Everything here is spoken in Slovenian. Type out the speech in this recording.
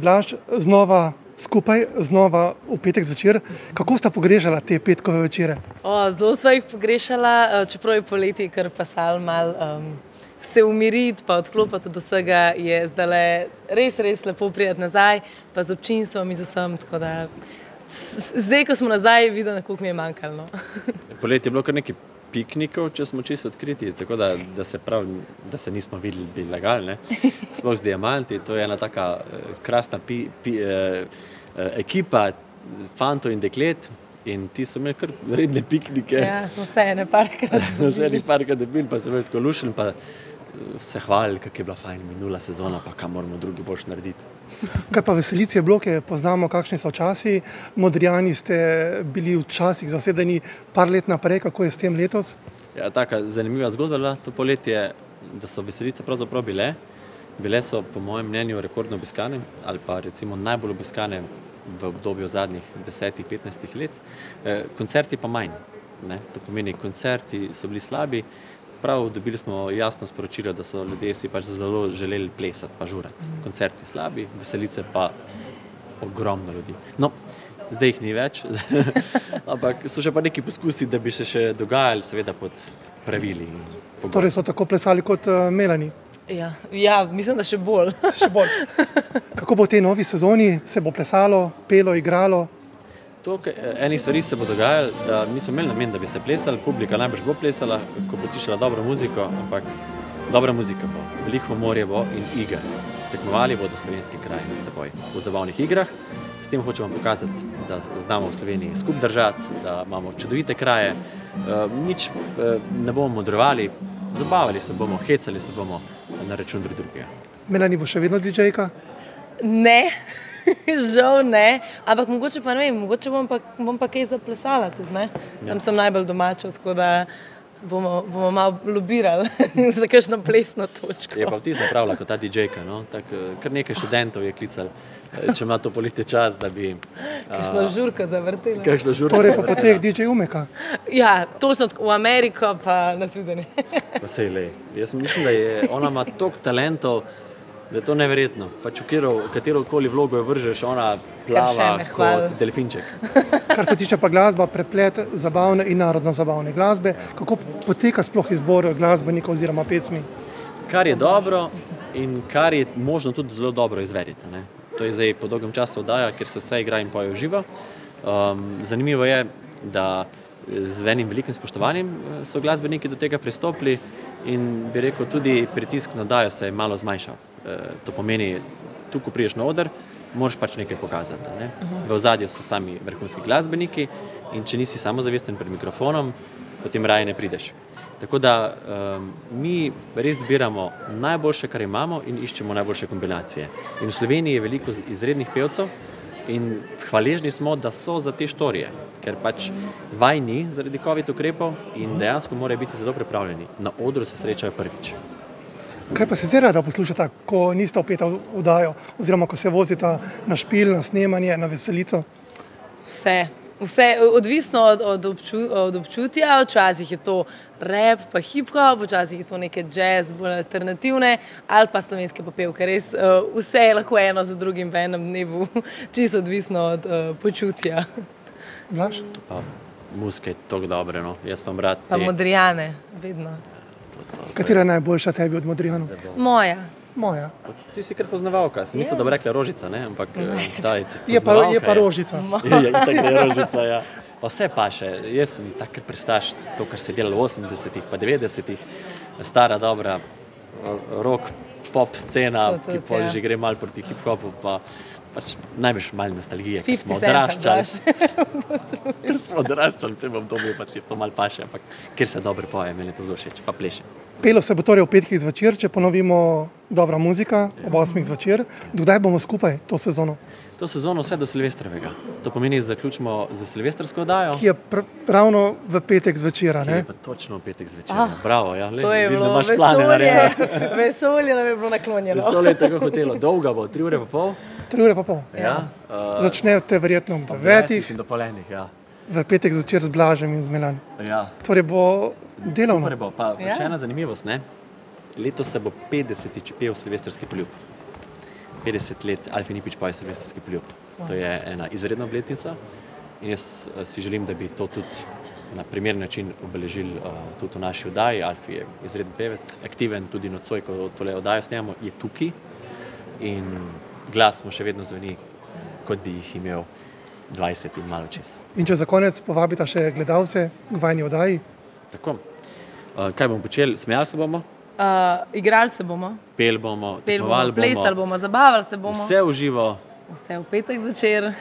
Blaž, znova skupaj, znova v petek zvečer. Kako sta pogrešala te petkove večere? Zelo sva jih pogrešala, čeprav je poleti kar pasal mal se umiriti, pa odklopiti od vsega, je zdaj res lepo prijeti nazaj, pa z občinstvom in z vsem, tako da zdaj, ko smo nazaj, vidim, koliko mi je manjkalo. Poleti je bilo kar nekaj piknikov, če smo čisto odkriti, tako da se nismo videli, bi lagali, sploh z Diamanti, to je ena taka krasna ekipa fantov in deklet in ti so imeli kar redne piknike. Ja, smo se ene parkrat dobili, pa se imeli tako lušen, pa se hvalili, kako je bila fajn minula sezona, pa kaj moramo drugi boljš narediti. Kaj pa Veselice bloke, poznamo, kakšni so časi. Modrijani ste bili včasih zasedeni par let naprej, kako je s tem letos? Ja, taka zanimiva zgodba bila to poletje, da so Veselice pravzaprav bile. Bile so, po mojem mnenju, rekordno obiskane, ali pa recimo najbolj obiskane v obdobju zadnjih 10-15 let. Koncerti pa manj. To pomeni, koncerti so bili slabi. Prav dobili smo jasno sporočilo, da so ljudje si pač zelo želeli plesati pa žurati. Koncerti slabi, Veselice pa ogromno ljudi. No, zdaj jih ni več, ampak so še pa neki poskusi, da bi se še dogajali, seveda pod pravili. Torej so tako plesali kot Melani? Ja, mislim, da še bolj. Kako bo v tej novi sezoni? Se bo plesalo, pelo, igralo? Enih stvari se bo dogajalo, da mi smo imeli namen, da bi se plesali, publika najbrž bo plesala, ko bo slišala dobro muziko, ampak dobra muzika bo, veliko humorje bo in iger. Tekmovali bodo slovenski kraji med seboj v zabavnih igrah. S tem hočemo pokazati, da znamo v Sloveniji skup držati, da imamo čudovite kraje. Nič ne bomo modrovali, zabavali se bomo, hecali se bomo na račun drugega. Melani bo še vedno DJ-ka? Ne. Žal ne, ampak mogoče pa ne vem, mogoče bom pa kaj zaplesala tudi, ne? Tam sem najbolj domača, tako da bomo malo lobirali za kakšno plesno točko. Je pa vtis napravila kot ta DJ-ka, no? Kar nekaj študentov je klical, če ima to poletje čas, da bi... Kakšno žurko zavrtela. Torej pa po teh DJ Umeka? Ja, točno v Ameriko pa nasvidenje. Pa sej lej. Jaz mislim, da ona ima toliko talentov, da je to neverjetno. Pač v katerokoli vlogo jo vržeš, ona plava kot delfinček. Kar se tiče pa glasba, preplet zabavne in narodno zabavne glasbe, kako poteka sploh izbor glasbenikov oziroma pesmi? Kar je dobro in kar je možno tudi zelo dobro izvedeti. To je zdaj po dolgem času oddaja, ker se vse igra in poje v živo. Zanimivo je, da z enim velikim spoštovanjem so glasbeniki do tega pristopili in bi rekel, tudi pritisk na oddajo se je malo zmanjšal. To pomeni, tu, ko priješ na oder, moraš pač nekaj pokazati. V ozadju so sami vrhunski glasbeniki in če nisi samozavesten pred mikrofonom, potem raje ne prideš. Tako da mi res zbiramo najboljše, kar imamo in iščemo najboljše kombinacije. In v Sloveniji je veliko izrednih pevcev in hvaležni smo, da so za te štorije, ker pač vaj ni zaradi COVID ukrepov in dejansko morajo biti zelo pripravljeni. Na odru se srečajo prvič. Kaj pa sicer rada poslušata, ko niste vpeta v oddajo, oziroma ko se vozita na špil, na snemanje, na Veselico? Vse, odvisno od občutja, včasih je to rap pa hip-hop, včasih je to neke jazz, bolj alternativne, ali pa slovenske popevke, res vse je lahko eno za drugim v enem dnevu, čisto odvisno od počutja. Blaž? Muzika je toliko dobre, no, jaz pa rad te... Pa Modrijane, vedno. Katera je najboljša tebi od Modrijanov? Moja. Ti si kar poznavalka, sem mislil, da bi rekla Rožica, ampak je pa Rožica. Itak je Rožica, ja. Pa vse paše, jaz sem tak pristaš, to, kar se je delalo v 80-ih pa 90-ih, stara, dobra rock, pop scena, ki pol že gre malo proti hip-hopu, pa pač največ malo nostalgije, ker smo odraščali v tem obdobju, pač je to malo paše, ampak ker se dobro poje, meni je to zelo všeč, pa pleše. Pelo se bo torej v petkih zvečer, če ponovimo dobra muzika, ob 8 zvečer. Dokdaj bomo skupaj to sezono? To sezono vse do Silvestrovega. To pomeni, da zaključimo za silvestrsko oddajo. Ki je ravno v petek zvečera, ne? Ki je pa točno v petek zvečera. Bravo, ja. To je bilo vesolje nam je bilo naklonjeno. Vesolje je tako hotelo. Dolga bo, 3 ure pa pol. 3 ure pa pol. Ja. Začnete verjetno ob 9. In do polenih, ja. V petek zvečer z Blažem in z Melani. Ja. Torej bo delovno. Super bo. Pa še ena zanimivost, ne? Letos se bo 50. pel silvestrski poljub. 50 let Alfi Nipič poje silvestrski poljub. To je ena izredna obletnica in jaz si želim, da bi to tudi na primeren način obeležili tudi v naši oddaji. Alfi je izreden pevec, aktiven, tudi nocoj, ko tole oddajo snemamo, je tukaj in glas mu še vedno zveni, kot bi jih imel 20 in malo čez. In če za konec povabita še gledalce k vajni oddaji? Tako. Kaj bomo počeli? Smejali se bomo? Igrali se bomo. Peli bomo, tekmovali bomo. Plesali bomo, zabavali se bomo. Vse v živo. Vse v petek zvečer.